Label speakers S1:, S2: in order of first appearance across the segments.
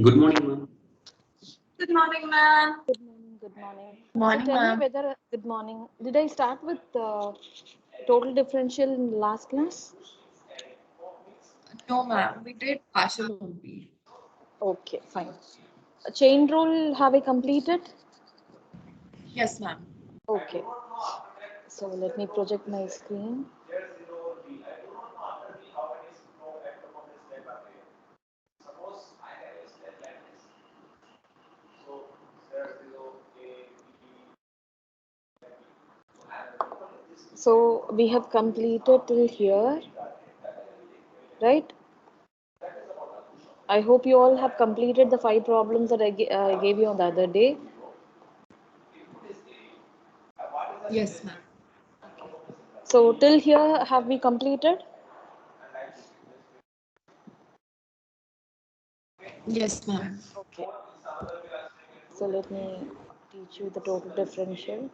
S1: Good morning, ma'am.
S2: Good morning, ma'am.
S3: Good morning, good morning. So
S2: Morning,
S3: tell me
S2: ma'am.
S3: whether, good morning. Did I start with total differential in last class?
S2: No, ma'am. We did partial only.
S3: Okay, fine. Chain rule, have I completed?
S2: Yes, ma'am.
S3: Okay. So let me project my screen. So we have completed till here, right? I hope you all have completed the 5 problems that I gave you on the other day.
S2: Yes, ma'am.
S3: So till here, have we completed?
S2: Yes, ma'am.
S3: Okay. So let me teach you the total differential.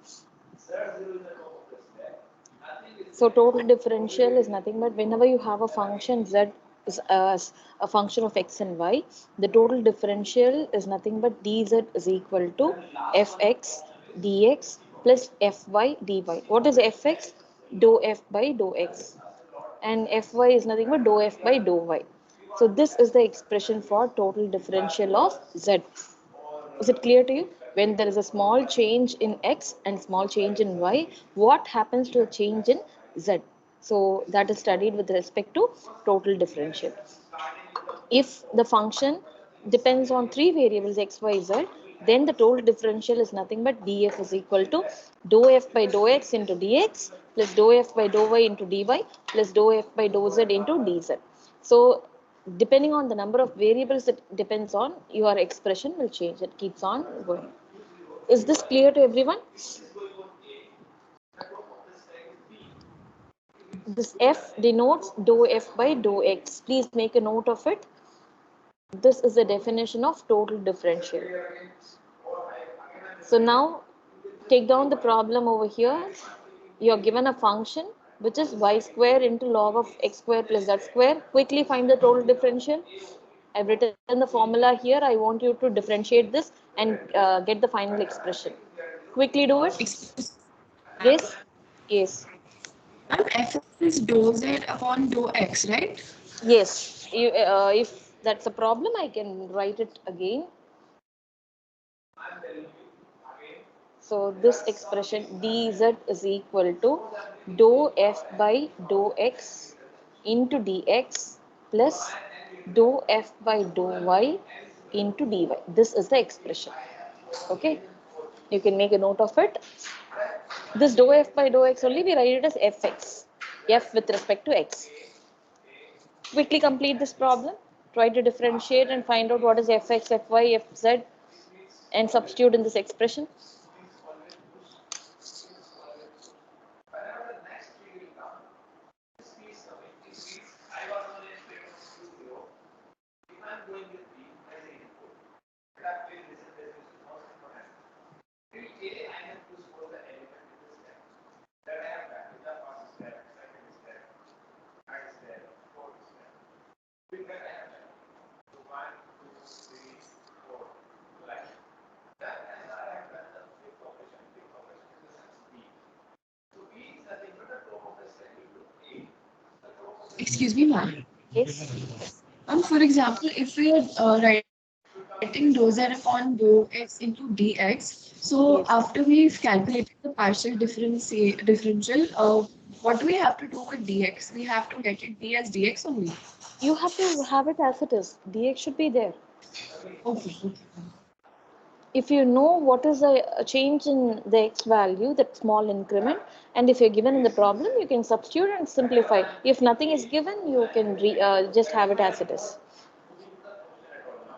S3: So total differential is nothing but whenever you have a function z is as a function of x and y, the total differential is nothing but dz is equal to fx dx plus fy dy. What is fx? Dou f by dou x. And fy is nothing but dou f by dou y. So this is the expression for total differential of z. Is it clear to you? When there is a small change in x and small change in y, what happens to a change in z? So that is studied with respect to total differential. If the function depends on three variables x, y, z, then the total differential is nothing but df is equal to dou f by dou x into dx plus dou f by dou y into dy plus dou f by dou z into dz. So depending on the number of variables it depends on, your expression will change. It keeps on going. Is this clear to everyone? This f denotes dou f by dou x. Please make a note of it. This is the definition of total differential. So now take down the problem over here. You are given a function which is y square into log of x square plus z square. Quickly find the total differential. I've written the formula here. I want you to differentiate this and get the final expression. Quickly do it.
S2: Excuse me, ma'am.
S3: Yes? Yes.
S2: Ma'am, f is dou z upon dou x, right?
S3: Yes. If that's a problem, I can write it again. So this expression dz is equal to dou f by dou x into dx plus dou f by dou y into dy. This is the expression. Okay. You can make a note of it. This dou f by dou x only we write it as fx. F with respect to x. Quickly complete this problem. Try to differentiate and find out what is fx, fy, fz and substitute in this expression.
S2: Excuse me, ma'am.
S3: Yes.
S2: For example, if we are writing dou z upon dou x into dx, so after we've
S3: Yes.
S2: calculated the partial differential, what do we have to do with dx? We have to let it be as dx only.
S3: You have to have it as it is. Dx should be there.
S2: Okay, okay.
S3: If you know what is a change in the x value, that small increment, and if you're given in the problem, you can substitute and simplify. If nothing is given, you can just have it as it is.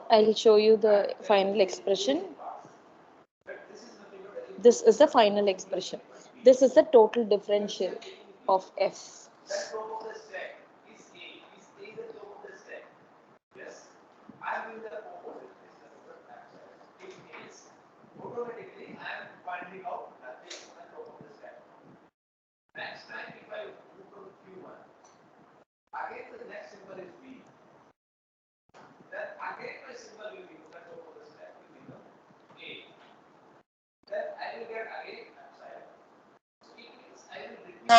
S3: I'll show you the final expression. This is the final expression. This is the total differential of f.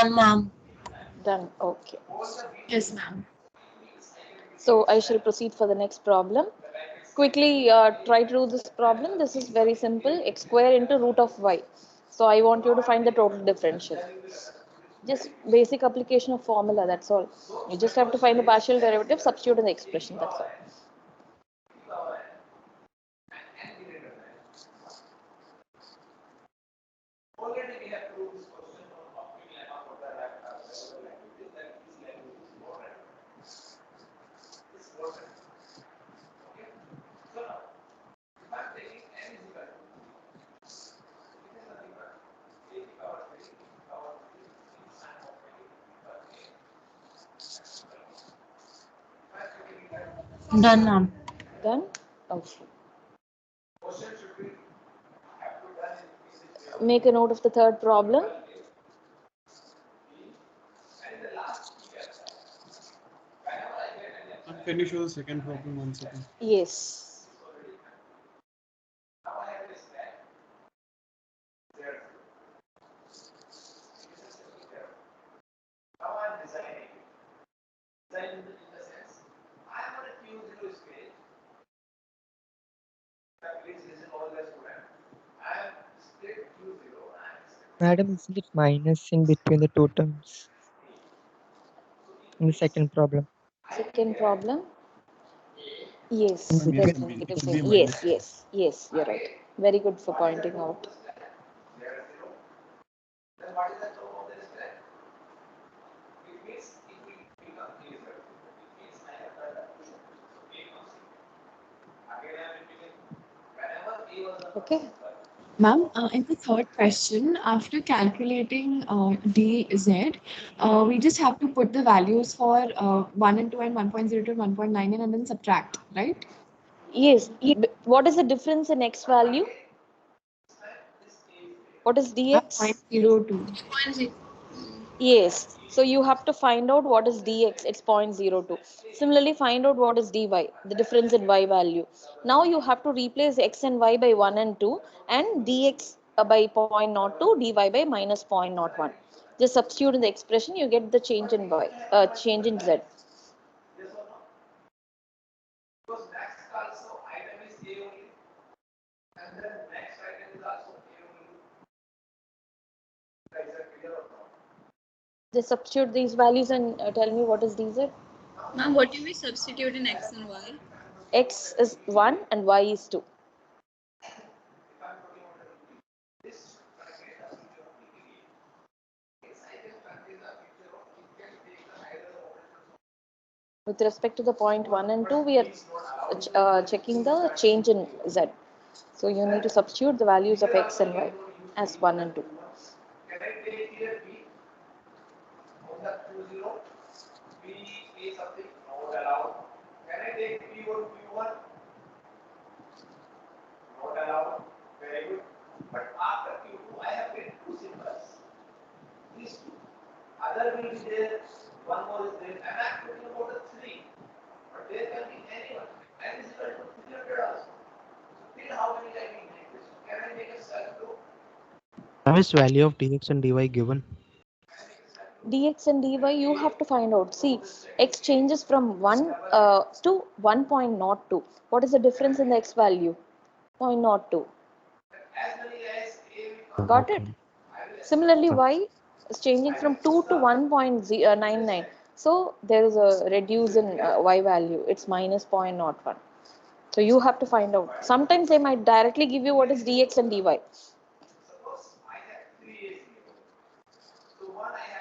S1: Done, ma'am.
S3: Done. Okay.
S2: Yes, ma'am.
S3: So I shall proceed for the next problem. Quickly try to do this problem. This is very simple. X square into root of y. So I want you to find the total differential. Just basic application of formula, that's all. You just have to find the partial derivative, substitute in the expression, that's all.
S1: Done, ma'am.
S3: Done? Okay. Make a note of the third problem.
S4: Can you show the second problem 1 second?
S3: Yes.
S5: Madam, isn't it minus in between the two terms in the second problem?
S3: Second problem. Yes,
S5: In
S4: Ma'am, yes,
S3: there's
S5: between
S3: a
S4: ma'am.
S5: the
S4: It
S3: negative
S4: should
S5: two
S4: be
S3: sign.
S4: a
S5: terms.
S3: Yes,
S4: minus.
S3: yes, you're right. Very good for pointing out. Okay.
S2: Ma'am, in the third question, after calculating dz, we just have to put the values for 1 and 2 and 1.0 to 1.9 and then subtract, right?
S3: Yes. What is the difference in x value? What is dx?
S2: 0.02.
S3: Yes. So you have to find out what is dx. It's 0.02. Similarly, find out what is dy, the difference in y value. Now you have to replace x and y by 1 and 2 and dx by 0.02, dy by minus 0.01. Just substitute in the expression, you get the change in y, change in z. Just substitute these values and tell me what is dz.
S6: Ma'am, what do we substitute in x and y?
S3: X is 1 and y is 2. With respect to the point 1 and 2, we are checking the change in z. So you need to substitute the values of x and y as 1 and 2.
S7: Now is value of dx and dy given?
S3: Dx and dy you have to find out. See, x changes from 1 to 1.02. What is the difference in the x value? 0.02. Got it?
S7: Okay.
S3: Similarly, y is changing from 2 to 1.99. So there is a reduce in y value. It's minus 0.01. So you have to find out. Sometimes they might directly give you what is dx and dy.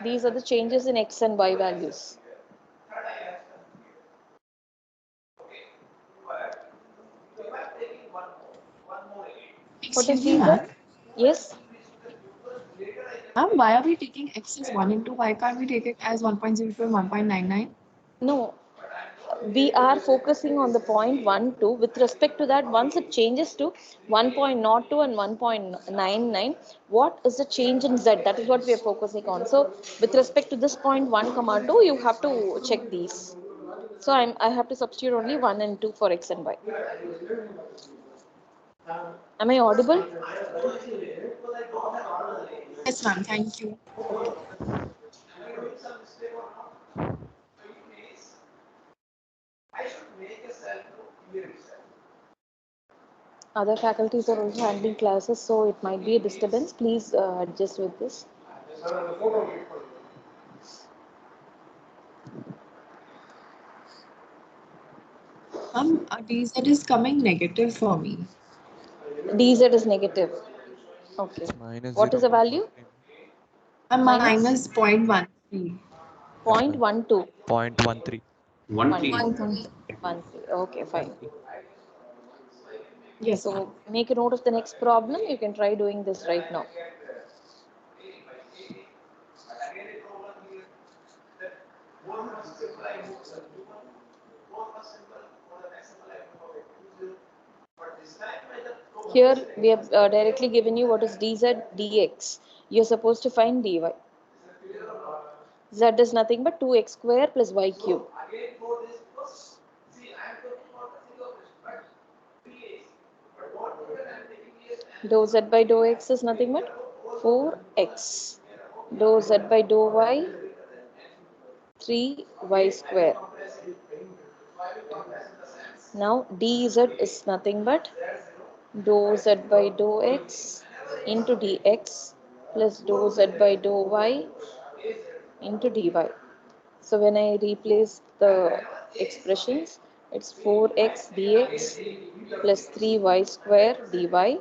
S3: These are the changes in x and y values. What is
S2: Excuse me,
S3: dz?
S2: ma'am.
S3: Yes?
S2: Ma'am, why are we taking x as 1 and 2? Why can't we take it as 1.02 and 1.99?
S3: No. We are focusing on the point 1, 2. With respect to that, once it changes to 1.02 and 1.99, what is the change in z? That is what we are focusing on. So, with respect to this point 1, 2, you have to check these. So, I have to substitute only 1 and 2 for x and y. Am I audible?
S2: Yes, ma'am. Thank you.
S3: Other faculties are also handling classes, so it might be a disturbance. Please adjust with this.
S2: DZ is coming negative for me.
S3: DZ is negative. Okay.
S1: It's minus
S3: What is the value?
S1: 0.13.
S2: Minus 0.13.
S3: 0.12.
S1: 0.13.
S8: 1 3.
S6: 1 3.
S3: 1 3. Okay, fine.
S2: Yes, ma'am.
S3: So make a note of the next problem. You can try doing this right now. Here we have directly given you what is dz dx. You're supposed to find dy. Z is nothing but 2x square plus y cube. Dou z by dou x is nothing but 4x. Dou z by dou y 3y square. Now dz is nothing but dou z by dou x into dx plus dou z by dou y into dy. So when I replace the expressions, it's 4x dx plus 3y square dy.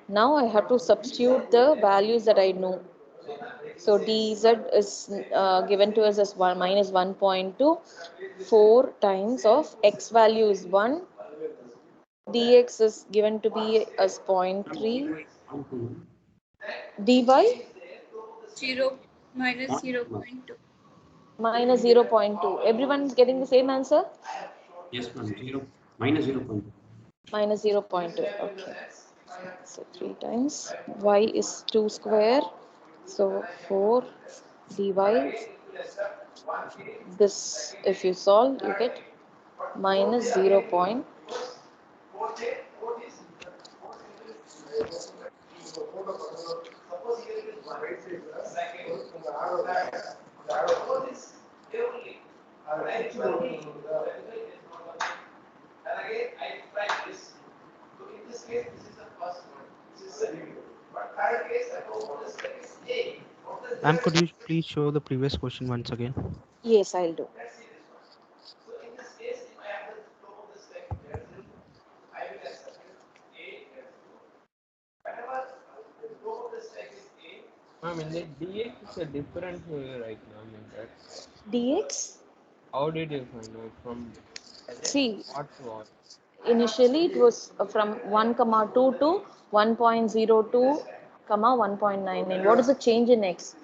S3: Now I have to substitute the values that I know. So dz is given to us as 1 minus 1.2. 4 times of x value is 1. Dx is given to be as 0.3. dy
S6: 0 minus 0.2.
S3: minus 0.2. Everyone is getting the same answer?
S8: Yes, ma'am. 0 minus 0.2.
S3: Minus 0.2. Okay. So 3 times y is 2 square. So 4 dy. This, if you solve, you get minus 0.
S7: Ma'am, could you please show the previous question once again?
S3: Yes, I'll do.
S9: Ma'am, in the dx is a different right now in that.
S3: Dx?
S9: How did you find out from
S3: See,
S9: what to what?
S3: initially it was from 1 comma 2 to 1.02 comma 1.99. What is the change in x?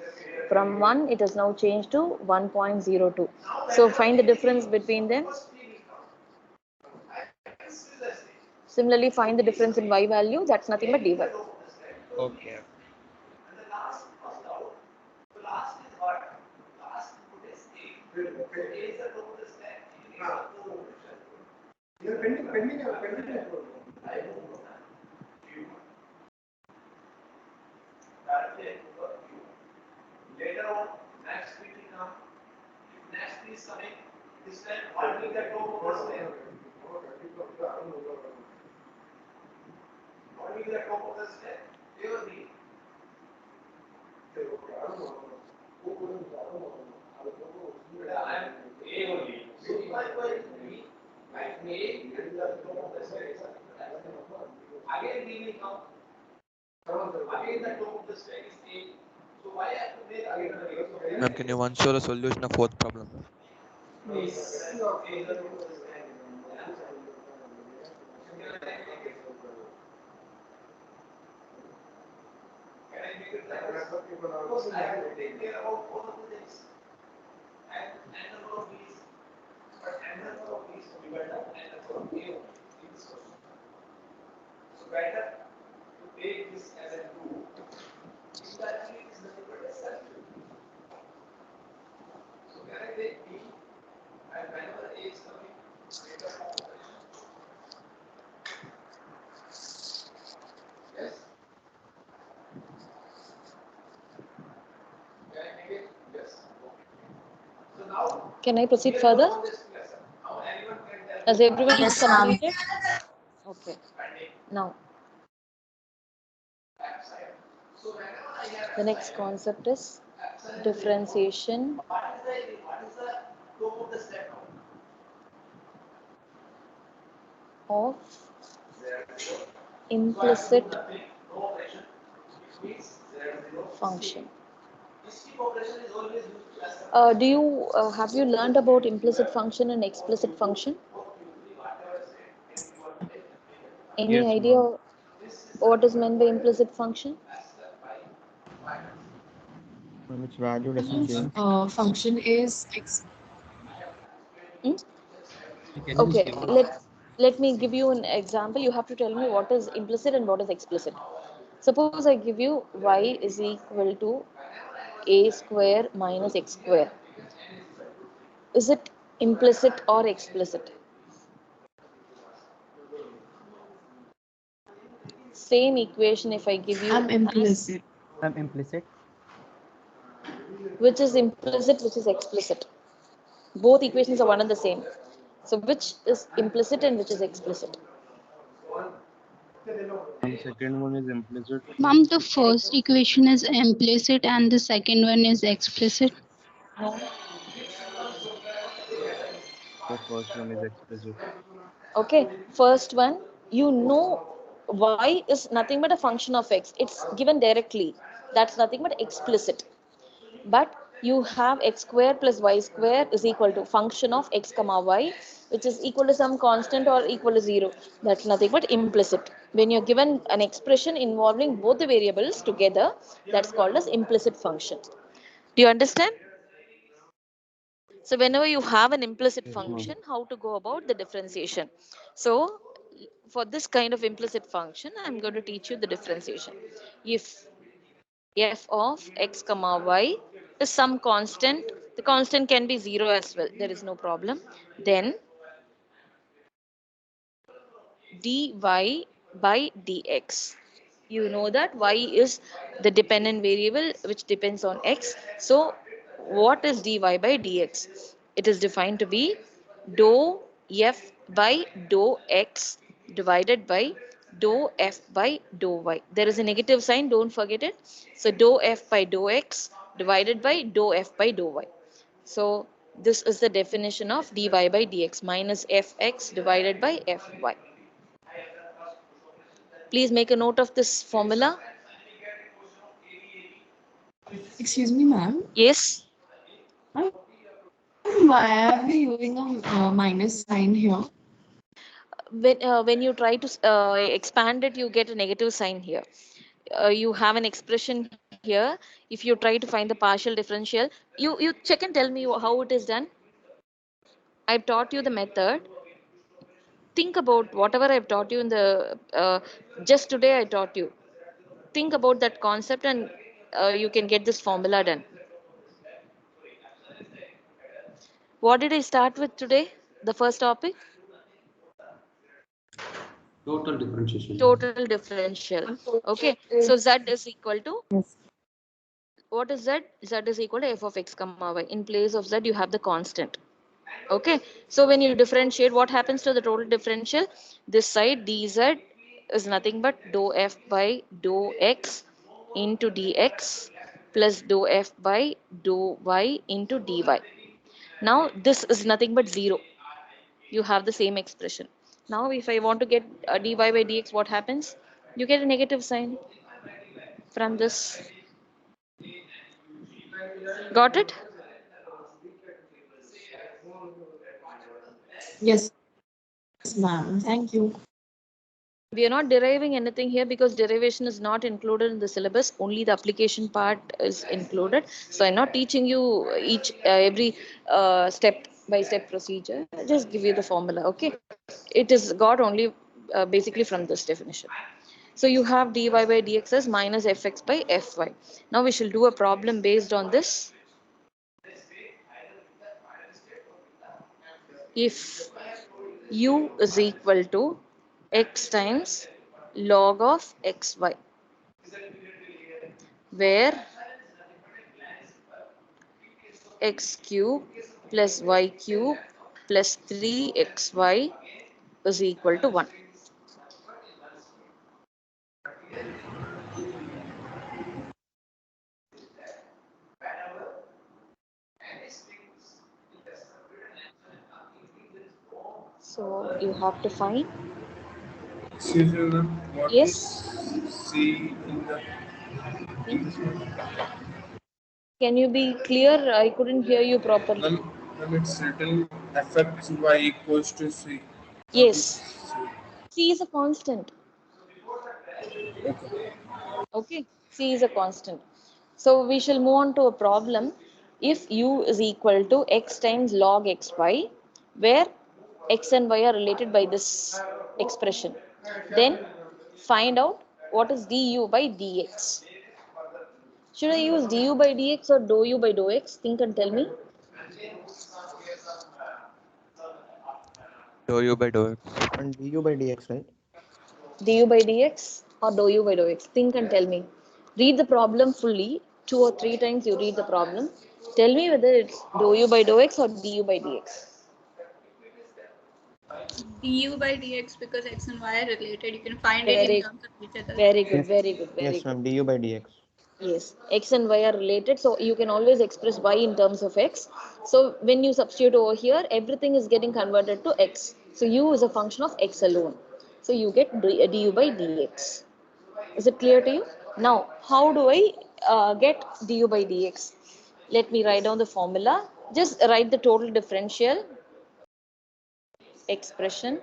S3: From 1 it has now changed to 1.02. So find the difference between them. Similarly, find the difference in y value. That's nothing but dy.
S9: Okay.
S1: Ma'am, can you once show the solution of fourth problem?
S3: Can I proceed further? Has everyone
S10: Yes, ma'am.
S3: completed? Okay. Now, the next concept is differentiation of implicit function. Do you have you learned about implicit function and explicit function? Any
S7: Yes,
S3: idea
S7: ma'am.
S3: what is meant by implicit function?
S7: Ma'am, its value doesn't change.
S2: Function is
S3: Hmm?
S8: Can you just
S3: Okay,
S8: give me?
S3: let me give you an example. You have to tell me what is implicit and what is explicit. Suppose I give you y is equal to a square minus x square. Is it implicit or explicit? Same equation if I give you as
S2: implicit.
S5: I'm implicit.
S3: which is implicit, which is explicit. Both equations are one and the same. So which is implicit and which is explicit?
S7: And second one is implicit.
S6: Ma'am, the first equation is implicit and the second one is explicit.
S3: No.
S7: The first one is explicit.
S3: Okay, first one, you know y is nothing but a function of x. It's given directly. That's nothing but explicit. But you have x square plus y square is equal to function of x comma y, which is equal to some constant or equal to 0. That's nothing but implicit. When you're given an expression involving both the variables together, that's called as implicit function. Do you understand? So whenever you have an implicit
S7: Yes, ma'am.
S3: function, how to go about the differentiation? So for this kind of implicit function, I'm going to teach you the differentiation. If f of x comma y is some constant, the constant can be 0 as well, there is no problem. Then dy by dx. You know that y is the dependent variable which depends on x. So what is dy by dx? It is defined to be dou f by dou x divided by dou f by dou y. There is a negative sign, don't forget it. So dou f by dou x divided by dou f by dou y. So this is the definition of dy by dx minus fx divided by fy. Please make a note of this formula.
S2: Excuse me, ma'am.
S3: Yes.
S2: Why are we using a minus sign here?
S3: When you try to expand it, you get a negative sign here. You have an expression here. If you try to find the partial differential, you check and tell me how it is done. I've taught you the method. Think about whatever I've taught you in the just today I taught you. Think about that concept and you can get this formula done. What did I start with today? The first topic?
S8: Total differentiation.
S3: Total differential. Okay, so z is equal to, what is z? Z is equal to f of x comma y. In place of z you have the constant. Okay, so when you differentiate, what happens to the total differential? This side dz is nothing but dou f by dou x into dx plus dou f by dou y into dy. Now this is nothing but 0. You have the same expression. Now if I want to get dy by dx, what happens? You get a negative sign from this. Got it?
S2: Yes, ma'am. Thank you.
S3: We are not deriving anything here because derivation is not included in the syllabus. Only the application part is included. So I'm not teaching you each every step by step procedure. I just give you the formula. Okay, it is got only basically from this definition. So you have dy by dx as minus fx by fy. Now we shall do a problem based on this. If u is equal to x times log of xy, where x cube plus y cube plus 3xy is equal to 1. So you have to find.
S4: Excuse me, ma'am. What
S3: Yes.
S4: is C in the
S3: Can you be clear? I couldn't hear you properly.
S4: ma'am, it's written fx y equals to C. What is
S3: Yes.
S4: C?
S3: C is a constant. Okay, C is a constant. So we shall move on to a problem. If u is equal to x times log xy, where x and y are related by this expression, then find out what is du by dx. Should I use du by dx or dou u by dou x? Think and tell me.
S1: Dou u by dou x.
S7: And du by dx, right?
S3: Du by dx or dou u by dou x? Think and tell me. Read the problem fully. 2 or 3 times you read the problem. Tell me whether it's dou u by dou x or du by dx.
S10: Du by dx, because x and y are related. You can find it in
S3: Very,
S10: terms of each other.
S3: very good,
S7: Yes.
S3: very good, very
S7: Yes,
S3: good.
S7: ma'am. Du by dx.
S3: Yes, x and y are related, so you can always express y in terms of x. So when you substitute over here, everything is getting converted to x. So u is a function of x alone. So you get du by dx. Is it clear to you? Now, how do I get du by dx? Let me write down the formula. Just write the total differential expression.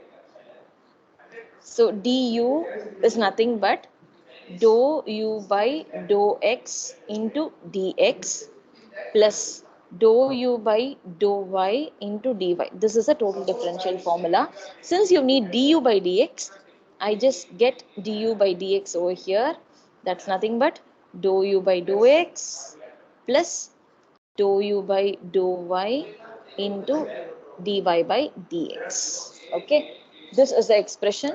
S3: So du is nothing but dou u by dou x into dx plus dou u by dou y into dy. This is a total differential formula. Since you need du by dx, I just get du by dx over here. That's nothing but dou u by dou x plus dou u by dou y into dy by dx. Okay, this is the expression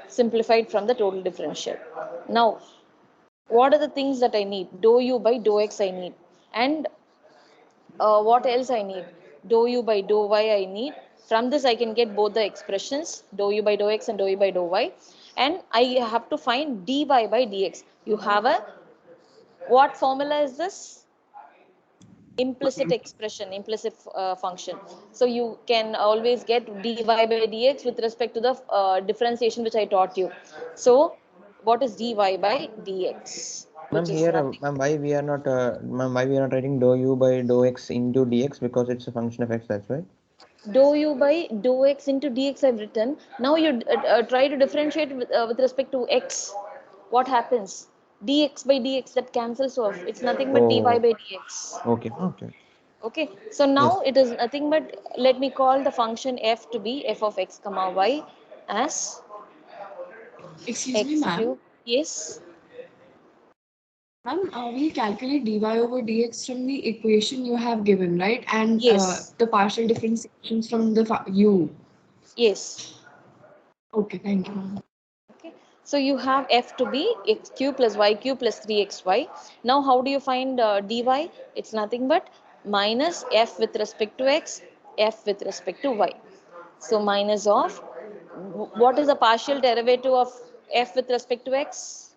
S3: simplified from the total differential. Now, what are the things that I need? Dou u by dou x I need, and what else I need? Dou u by dou y I need. From this I can get both the expressions, dou u by dou x and dou u by dou y, and I have to find dy by dx. You have a, what formula is this? Implicit expression, implicit function. So you can always get dy by dx with respect to the differentiation which I taught you. So what is dy by dx?
S7: Ma'am,
S3: Which is
S7: here,
S3: nothing.
S7: ma'am, why we are not writing dou u by dou x into dx, because it's a function of x. That's right.
S3: Dou u by dou x into dx I've written. Now you try to differentiate with respect to x. What happens? Dx by dx, that cancels off. It's nothing but dy by
S7: Oh,
S3: dx.
S7: okay, okay.
S3: Okay, so
S7: Yes.
S3: now it is nothing but, let me call the function f to be f of x comma y as
S2: Excuse me,
S3: x
S2: ma'am.
S3: cube. Yes.
S2: Ma'am, we calculate dy over dx from the equation you have given, right? And
S3: Yes.
S2: the partial differentiations from the u.
S3: Yes.
S2: Okay, thank you, ma'am.
S3: Okay. So you have f to be x cube plus y cube plus 3xy. Now how do you find dy? It's nothing but minus f with respect to x, f with respect to y. So minus of, what is the partial derivative of f with respect to x?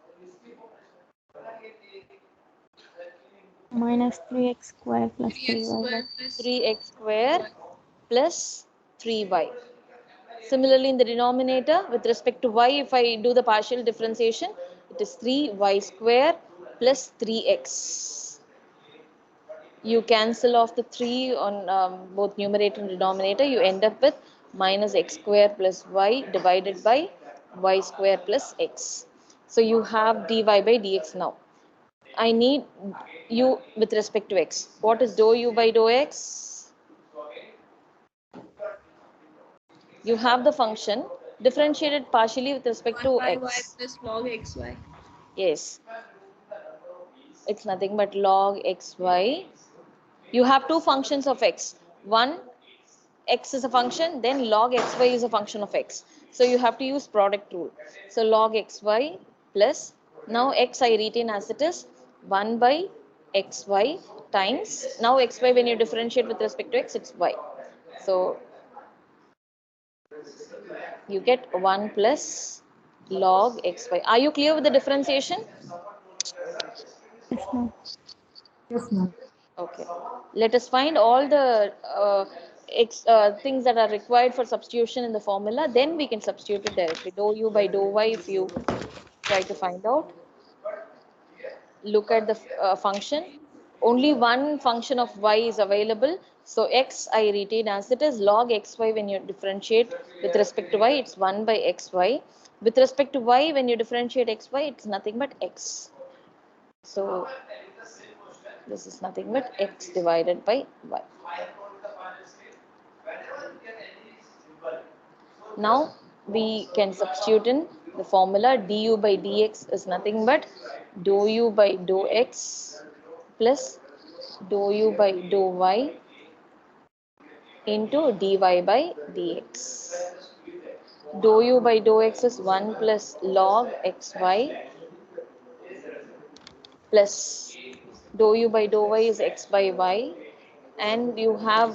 S11: Minus 3x square plus
S10: 3x
S11: 3y.
S10: square plus
S3: 3x square plus 3y. Similarly, in the denominator, with respect to y, if I do the partial differentiation, it is 3y square plus 3x. You cancel off the 3 on both numerator and denominator, you end up with minus x square plus y divided by y square plus x. So you have dy by dx now. I need u with respect to x. What is dou u by dou x? You have the function differentiated partially with respect
S10: 1
S3: to
S10: by y
S3: x.
S10: plus log xy.
S3: Yes, it's nothing but log xy. You have two functions of x. One, x is a function, then log xy is a function of x. So you have to use product rule. So log xy plus, now x I retain as it is, 1 by xy times, now xy when you differentiate with respect to x, it's y. So you get 1 plus log xy. Are you clear with the differentiation?
S11: Yes, ma'am.
S2: Yes, ma'am.
S3: Okay. Let us find all the things that are required for substitution in the formula, then we can substitute it directly. Dou u by dou y, if you try to find out, look at the function. Only one function of y is available. So x I retain as it is. Log xy, when you differentiate with respect to y, it's 1 by xy. With respect to y, when you differentiate xy, it's nothing but x. So this is nothing but x divided by y. Now we can substitute in the formula. Du by dx is nothing but dou u by dou x plus dou u by dou y into dy by dx. Dou u by dou x is 1 plus log xy plus dou u by dou y is x by y, and you have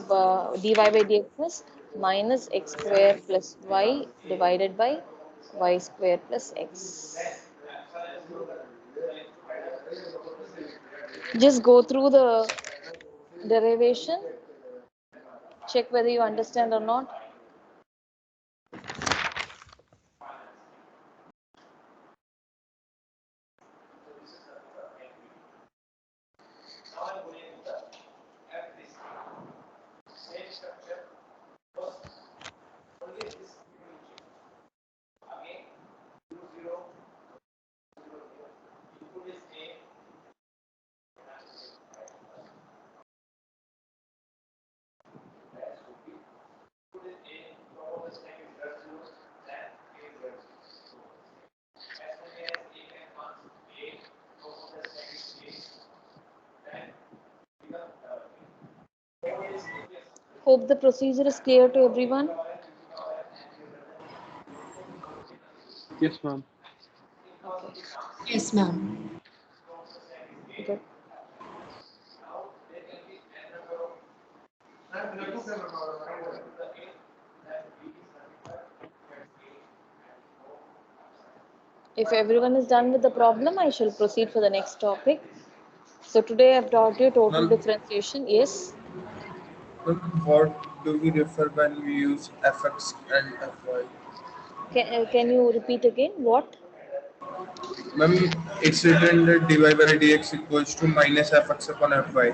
S3: dy by dx is minus x square plus y divided by y square plus x. Just go through the derivation, check whether you understand or not. Hope the procedure is clear to everyone.
S8: Yes, ma'am.
S3: Okay.
S2: Yes, ma'am.
S3: Good. If everyone is done with the problem, I shall proceed for the next topic. So today I've taught you total
S4: Ma'am,
S3: differentiation. Yes.
S4: what do we refer when we use fx and fy?
S3: Can you repeat again? What?
S4: Ma'am, it's written that dy by dx equals to minus fx upon fy.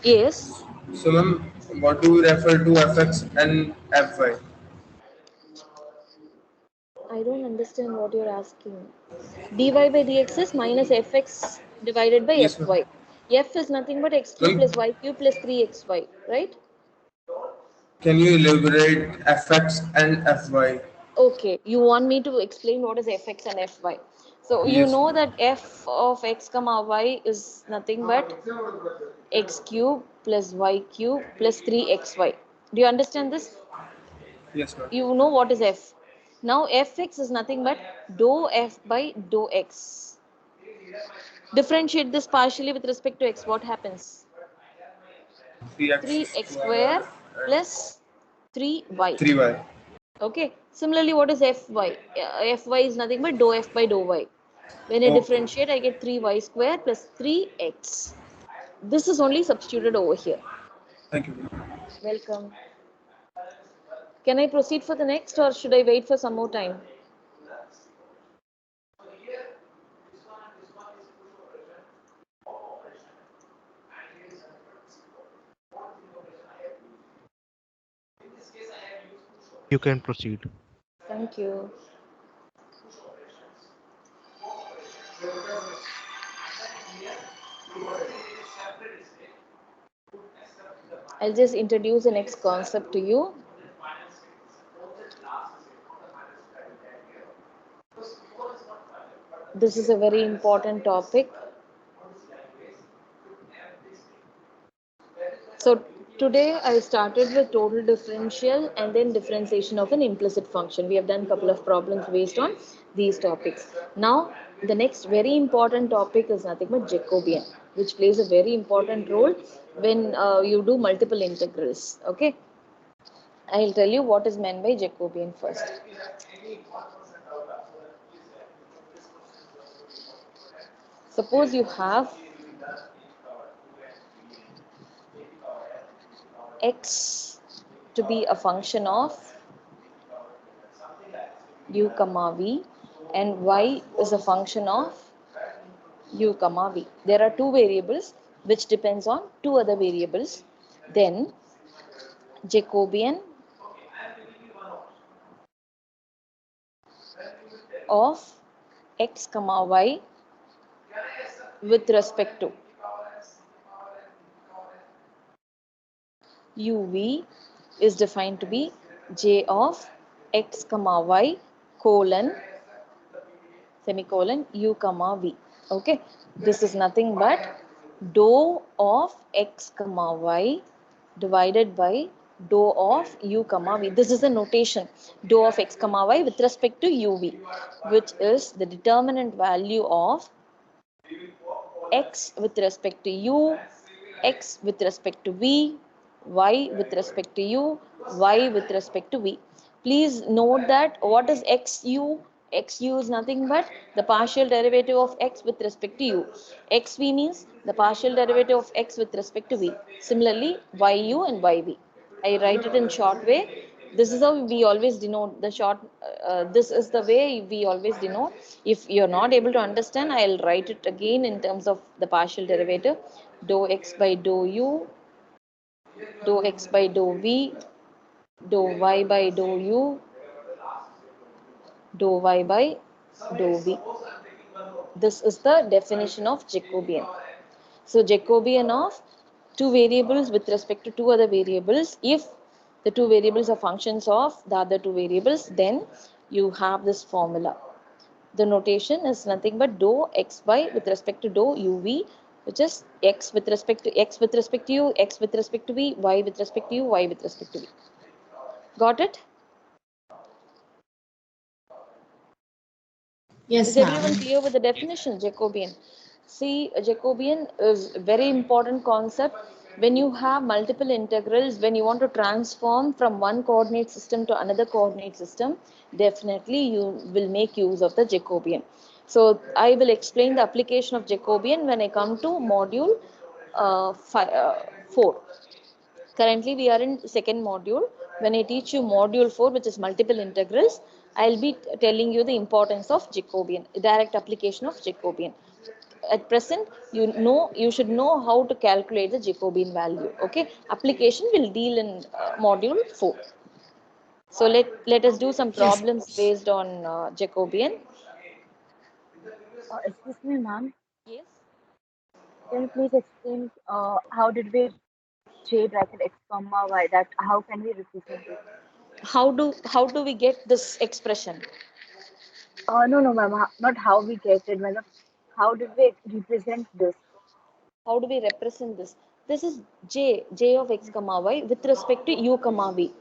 S3: Yes.
S4: So, ma'am, what do we refer to fx and fy?
S3: I don't understand what you're asking. Dy by dx is minus fx divided by
S4: Yes, ma'am.
S3: fy. F is nothing but x cube plus
S4: Ma'am,
S3: y cube plus 3xy, right?
S4: can you elaborate fx and fy?
S3: Okay, you want me to explain what is fx and fy. So you
S4: Yes,
S3: know
S4: ma'am.
S3: that f of x comma y is nothing but x cube plus y cube plus 3xy. Do you understand this?
S4: Yes, ma'am.
S3: You know what is f. Now fx is nothing but dou f by dou x. Differentiate this partially with respect to x. What happens?
S4: 3x
S3: 3x
S4: square
S3: square
S4: and
S3: plus 3y.
S4: 3y.
S3: Okay. Similarly, what is fy? Fy is nothing but dou f by dou y. When I
S4: Okay.
S3: differentiate, I get 3y square plus 3x. This is only substituted over here.
S4: Thank you, ma'am.
S3: Welcome. Can I proceed for the next, or should I wait for some more time?
S11: You can proceed.
S3: Thank you. I'll just introduce the next concept to you. This is a very important topic. So today I started with total differential and then differentiation of an implicit function. We have done a couple of problems based on these topics. Now the next very important topic is nothing but Jacobian, which plays a very important role when you do multiple integrals. Okay, I'll tell you what is meant by Jacobian first. Suppose you have x to be a function of u comma v and y is a function of u comma v. There are two variables which depends on two other variables. Then Jacobian of x comma y with respect to uv is defined to be j of x comma y colon semicolon u comma v. Okay, this is nothing but dou of x comma y divided by dou of u comma v. This is the notation, dou of x comma y with respect to uv, which is the determinant value of x with respect to u, x with respect to v, y with respect to u, y with respect to v. Please note that what is xu? Xu is nothing but the partial derivative of x with respect to u. Xv means the partial derivative of x with respect to v. Similarly, yu and yv. I write it in short way. This is how we always denote the short. This is the way we always denote. If you're not able to understand, I'll write it again in terms of the partial derivative. Dou x by dou u, dou x by dou v, dou y by dou u, dou y by dou v. This is the definition of Jacobian. So Jacobian of two variables with respect to two other variables. If the two variables are functions of the other two variables, then you have this formula. The notation is nothing but dou xy with respect to dou uv, which is x with respect to u, x with respect to v, y with respect to u, y with respect to v. Got it?
S2: Yes,
S3: Is everyone
S2: ma'am.
S3: clear with the definition, Jacobian? See, a Jacobian is a very important concept. When you have multiple integrals, when you want to transform from one coordinate system to another coordinate system, definitely you will make use of the Jacobian. So I will explain the application of Jacobian when I come to module 4. Currently, we are in second module. When I teach you module 4, which is multiple integrals, I'll be telling you the importance of Jacobian, direct application of Jacobian. At present, you should know how to calculate the Jacobian value. Okay, application will deal in module 4. So let us do some problems based on Jacobian.
S12: Excuse me, ma'am.
S3: Yes.
S12: Can you please explain how did we j bracket x comma y? That how can we represent it?
S3: How do we get this expression?
S12: No, ma'am. Not how we get it, madam. How did we represent this?
S3: How do we represent this? This is j of x comma y with respect to u comma v.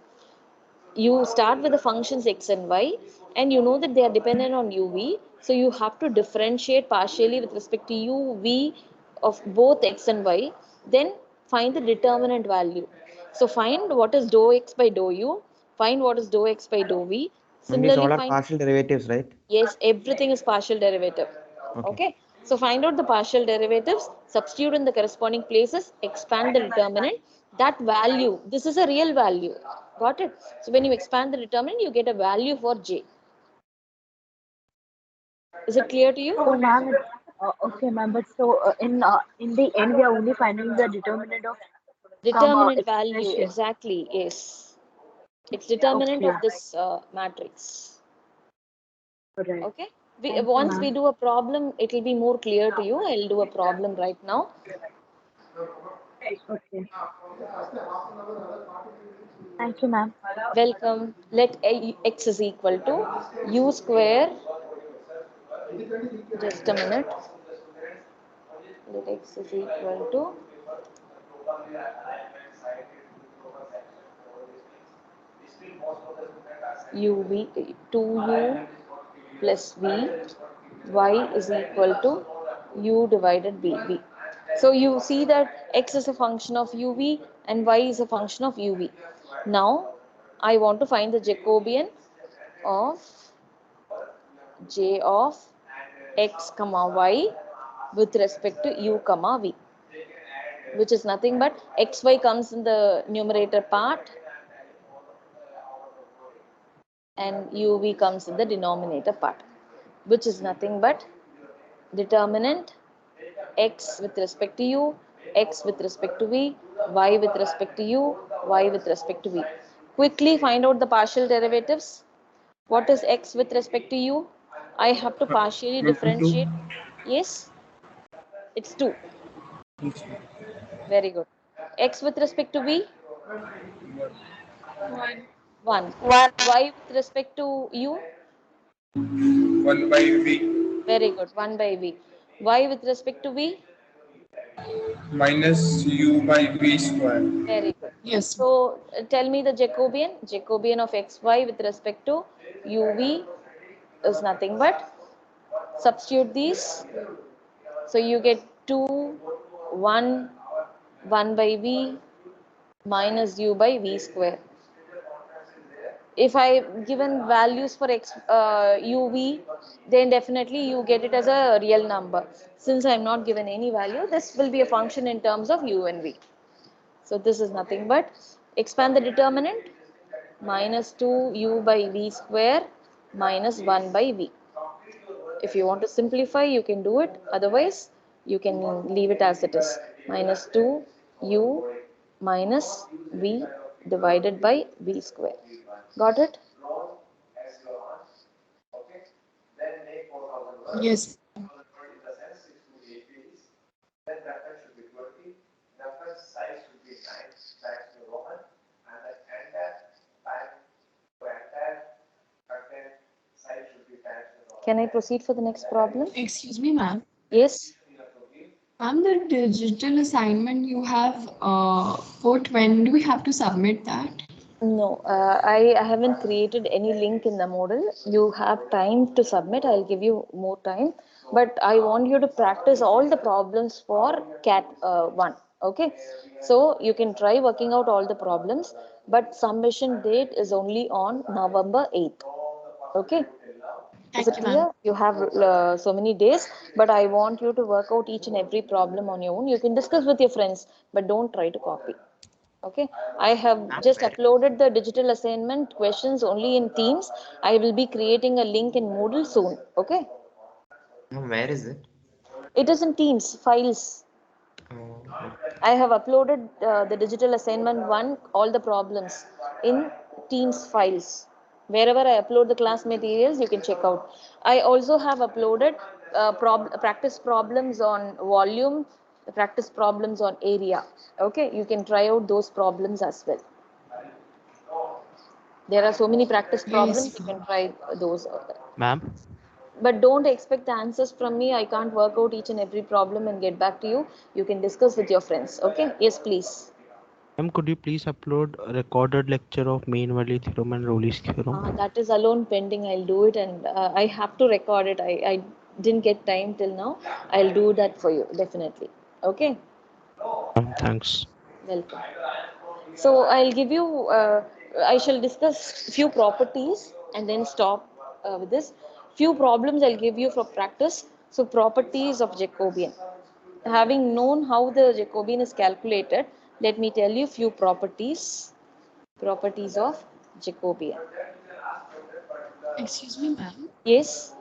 S3: You start with the functions x and y, and you know that they are dependent on uv, so you have to differentiate partially with respect to uv of both x and y, then find the determinant value. So find what is dou x by dou u, find what is dou x by dou v.
S7: And these
S3: Similarly,
S7: all are
S3: find,
S7: partial derivatives, right?
S3: yes, everything is partial derivative. Okay, so find out the partial derivatives, substitute in the corresponding places, expand the determinant. That value, this is a real value. Got it? So when you expand the determinant, you get a value for j. Is it clear to you?
S12: So, ma'am, okay, ma'am. But so in the end, we are only finding the determinant of some
S3: Determinant value,
S12: expression.
S3: exactly, yes. It's determinant
S12: Okay.
S3: of this matrix.
S12: Right.
S3: Okay?
S12: Thank you,
S3: Once we
S12: ma'am.
S3: do a problem, it will be more clear to you. I'll do a problem right now.
S12: Okay. Thank you, ma'am.
S3: Welcome. Let x is equal to u square. Just a minute. Let x is equal to uv 2u plus v, y is equal to u divided by v. So you see that x is a function of uv and y is a function of uv. Now I want to find the Jacobian of j of x comma y with respect to u comma v, which is nothing but xy comes in the numerator part, and uv comes in the denominator part, which is nothing but determinant x with respect to u, x with respect to v, y with respect to u, y with respect to v. Quickly find out the partial derivatives. What is x with respect to u? I have to partially
S4: Ma'am,
S3: differentiate. Yes, it's 2. Very good. X with respect to v?
S10: 1.
S3: 1. Y with respect to u?
S4: 1 by v
S3: Very good. 1 by v. Y with respect to v?
S4: minus u by v square.
S3: Very good.
S2: Yes.
S3: So tell me the Jacobian. Jacobian of xy with respect to uv is nothing but, substitute these. So you get 2, 1, 1 by v minus u by v square. If I given values for x uv, then definitely you get it as a real number. Since I am not given any value, this will be a function in terms of u and v. So this is nothing but, expand the determinant, minus 2 u by v square minus 1 by v. If you want to simplify, you can do it. Otherwise, you can leave it as it is. Minus 2 u minus v divided by v square. Got it?
S2: Yes.
S3: Can I proceed for the next problem?
S2: Excuse me, ma'am.
S3: Yes.
S2: Ma'am, the digital assignment you have put, when do we have to submit that?
S3: No, I haven't created any link in the model. You have time to submit. I'll give you more time. But I want you to practice all the problems for CAT 1. Okay. So you can try working out all the problems. But submission date is only on November 8th. Okay. Is it
S2: Thank you,
S3: clear?
S2: ma'am.
S3: You have so many days, but I want you to work out each and every problem on your own. You can discuss with your friends, but don't try to copy. Okay, I have just uploaded the digital assignment questions only in Teams. I will be creating a link in Moodle soon. Okay,
S7: Where is it?
S3: it is in Teams files.
S7: Oh,
S3: I have uploaded the digital assignment 1, all the problems in Teams files. Wherever I upload the class materials, you can check out. I also have uploaded practice problems on volume, practice problems on area. Okay, you can try out those problems as well. There are so many practice problems,
S2: Yes.
S3: you can try those.
S11: Ma'am,
S3: But don't expect the answers from me. I can't work out each and every problem and get back to you. You can discuss with your friends. Okay? Yes, please.
S11: ma'am, could you please upload a recorded lecture of mean value theorem and Rolle's theorem?
S3: That is alone pending. I'll do it, and I have to record it. I didn't get time till now. I'll do that for you, definitely. Okay?
S11: Thanks.
S3: Welcome. So I'll give you, I shall discuss few properties and then stop with this. Few problems I'll give you for practice. So properties of Jacobian. Having known how the Jacobian is calculated, let me tell you few properties of Jacobian.
S2: Excuse me, ma'am.
S3: Yes.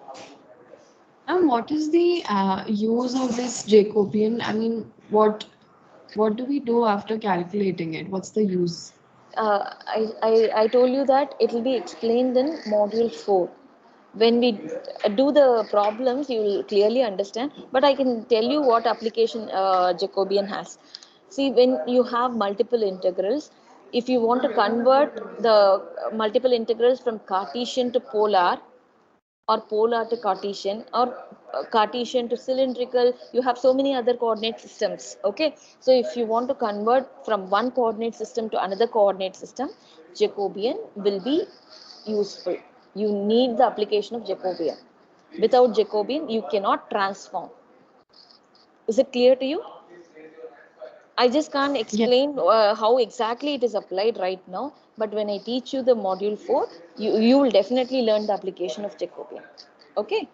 S2: And what is the use of this Jacobian? I mean, what do we do after calculating it? What's the use?
S3: I told you that it will be explained in module 4. When we do the problems, you will clearly understand. But I can tell you what application Jacobian has. See, when you have multiple integrals, if you want to convert the multiple integrals from Cartesian to polar, or polar to Cartesian, or Cartesian to cylindrical, you have so many other coordinate systems. Okay, so if you want to convert from one coordinate system to another coordinate system, Jacobian will be useful. You need the application of Jacobian. Without Jacobian, you cannot transform. Is it clear to you? I just can't
S2: Yes.
S3: explain how exactly it is applied right now, but when I teach you the module 4, you will definitely learn the application of Jacobian. Okay?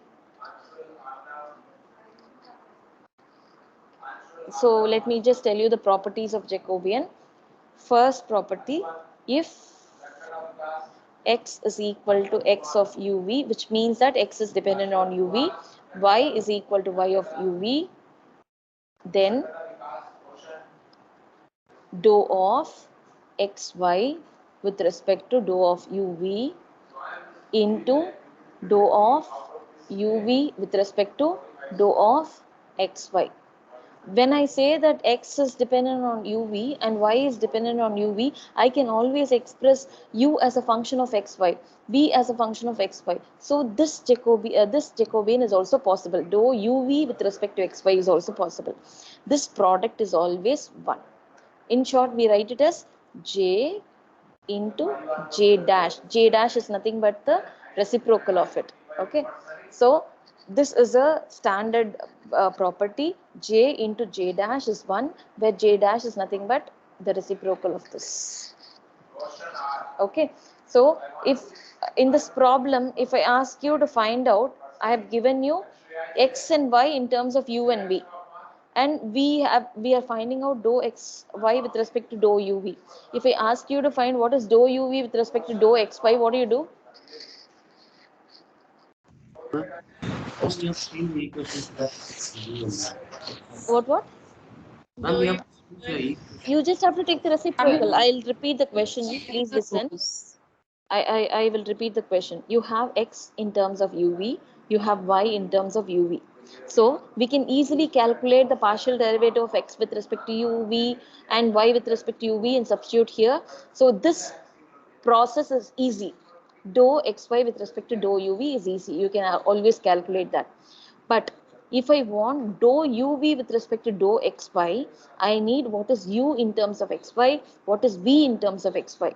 S3: So let me just tell you the properties of Jacobian. First property, if x is equal to x of uv, which means that x is dependent on uv, y is equal to y of uv, then dou of xy with respect to dou of uv into dou of uv with respect to dou of xy. When I say that x is dependent on uv and y is dependent on uv, I can always express u as a function of xy, v as a function of xy. So this Jacobian is also possible. Dou uv with respect to xy is also possible. This product is always 1. In short, we write it as j into j dash. J dash is nothing but the reciprocal of it. Okay, so this is a standard property. J into j dash is 1, where j dash is nothing but the reciprocal of this. Okay, so if in this problem, if I ask you to find out, I have given you x and y in terms of u and v, and we are finding out dou xy with respect to dou uv. If I ask you to find what is dou uv with respect to dou xy, what do?
S11: First, you have seen the equations that
S3: What?
S11: ma'am, you have seen the equation.
S3: You just have to take the reciprocal. I'll repeat the question. Please listen. I will repeat the question. You have x in terms of uv, you have y in terms of uv. So we can easily calculate the partial derivative of x with respect to uv and y with respect to uv and substitute here. So this process is easy. Dou xy with respect to dou uv is easy. You can always calculate that. But if I want dou uv with respect to dou xy, I need what is u in terms of xy, what is v in terms of xy.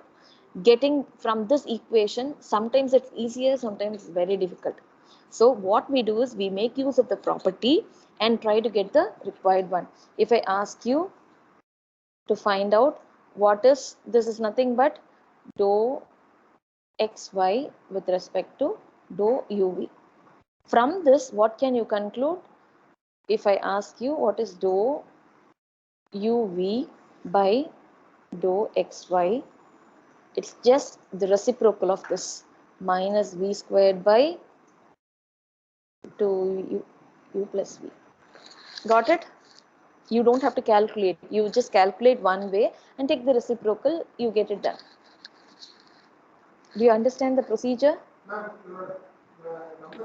S3: Getting from this equation, sometimes it's easier, sometimes it's very difficult. So what we do is we make use of the property and try to get the required one. If I ask you to find out what is, this is nothing but dou xy with respect to dou uv. From this, what can you conclude? If I ask you what is dou uv by dou xy, it's just the reciprocal of this, minus v squared by 2u plus v. Got it? You don't have to calculate. You just calculate one way and take the reciprocal, you get it done. Do you understand the procedure?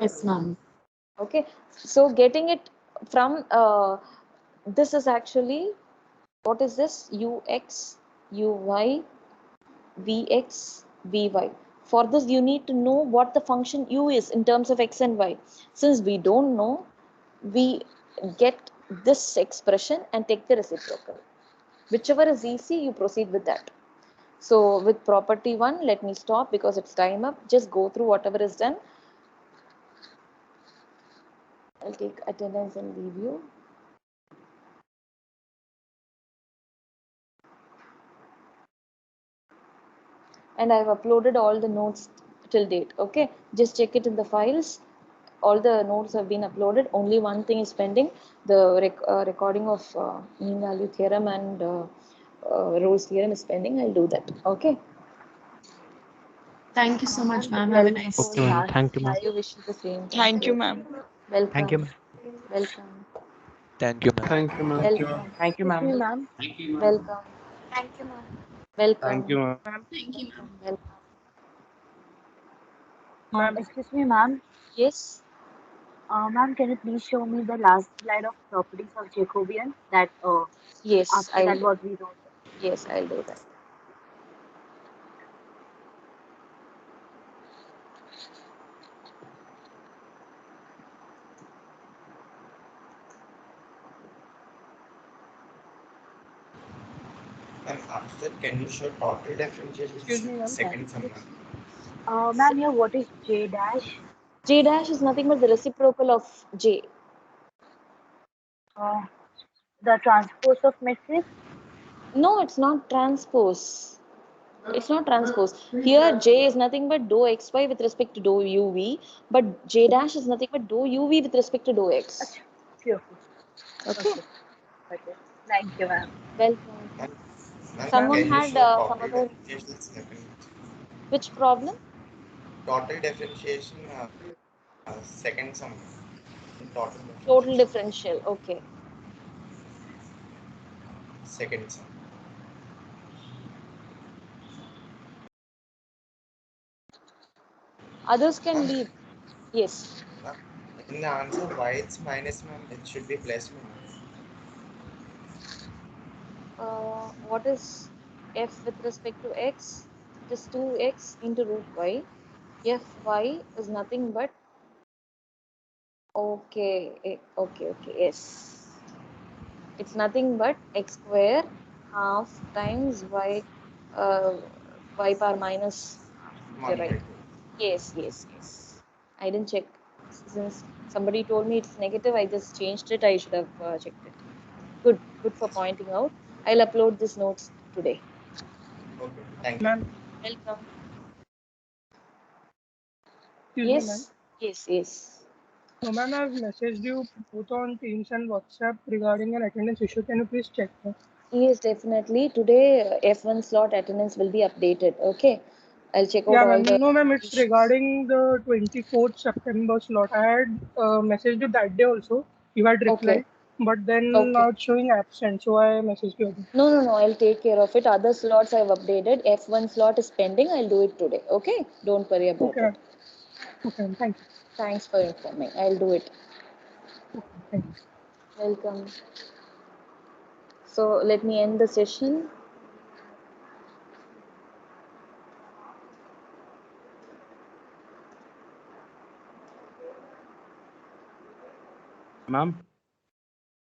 S2: Yes, ma'am.
S3: Okay, so getting it from this is actually, what is this? Ux, uy, vx, vy. For this, you need to know what the function u is in terms of x and y. Since we don't know, we get this expression and take the reciprocal. Whichever is easy, you proceed with that. So with property 1, let me stop because it's time up. Just go through whatever is done. I'll take attendance and leave you. And I've uploaded all the notes till date. Okay, just check it in the files. All the notes have been uploaded. Only one thing is pending, the recording of mean value theorem and Rolle's theorem is pending. I'll do that. Okay.
S2: Thank you so much, ma'am. Have a nice
S11: Okay, ma'am.
S2: day.
S11: Thank you, ma'am.
S3: I wish you the same.
S13: Thank you, ma'am.
S3: Welcome.
S11: Thank you, ma'am.
S3: Welcome.
S1: Thank you, ma'am.
S8: Thank you, ma'am.
S3: Welcome.
S13: Thank you, ma'am.
S12: ma'am.
S11: Thank you, ma'am.
S3: Welcome.
S12: Thank you, ma'am.
S3: Welcome.
S8: Thank you, ma'am.
S10: Thank you, ma'am.
S3: Welcome.
S12: Excuse me, ma'am.
S3: Yes.
S12: Ma'am, can you please show me the last slide of properties of Jacobian? That
S3: Yes,
S12: after
S3: I'll
S12: that,
S3: do.
S12: what we wrote.
S3: Yes, I'll do that.
S7: And after that, can you show total differential?
S12: Excuse me, ma'am.
S7: Second sum.
S12: Ma'am, here what is J dash?
S3: J dash is nothing but the reciprocal of J.
S12: The transpose of matrix.
S3: No, it's not transpose. It's not transpose. Here J is nothing but dou xy with respect to dou uv, but J dash is nothing but dou uv with respect to dou x.
S12: Okay.
S3: Okay.
S12: Okay. Thank you, ma'am.
S3: Welcome.
S7: Ma'am,
S3: Someone
S7: can you
S3: had
S7: show
S3: some
S7: total
S3: other.
S7: differential second?
S3: Which problem?
S13: total differentiation, second sum. Total
S3: Total
S13: differentiation.
S3: differential. Okay.
S13: Second sum.
S3: Others can leave. Yes.
S13: In the answer, why it's minus, ma'am? It should be plus, ma'am.
S3: What is f with respect to x? It is 2x into root y. Fy is nothing but okay, yes. It's nothing but x square half times y power minus. You're right. Yes. I didn't check. Since somebody told me it's negative, I just changed it. I should have checked it. Good for pointing out. I'll upload this notes today.
S13: Okay, thank you.
S14: Ma'am,
S3: Welcome.
S14: excuse me, ma'am.
S3: Yes.
S14: So, ma'am, I've messaged you both on Teams and WhatsApp regarding an attendance issue. Can you please check that?
S3: Yes, definitely. Today, F1 slot attendance will be updated. Okay. I'll check out
S14: Yeah,
S3: all
S14: ma'am.
S3: the
S14: No, ma'am, it's
S3: issues.
S14: regarding the 24th September slot. I had messaged you that day also. You had replied, but then now it's showing absent, so I messaged you again.
S3: No. I'll take care of it. Other slots I've updated. F1 slot is pending. I'll do it today. Okay. Don't worry about
S14: Okay,
S3: it.
S14: okay, thank you.
S3: Thanks for informing. I'll do it.
S14: Okay, thank you.
S3: Welcome. So let me end the session.
S11: Ma'am.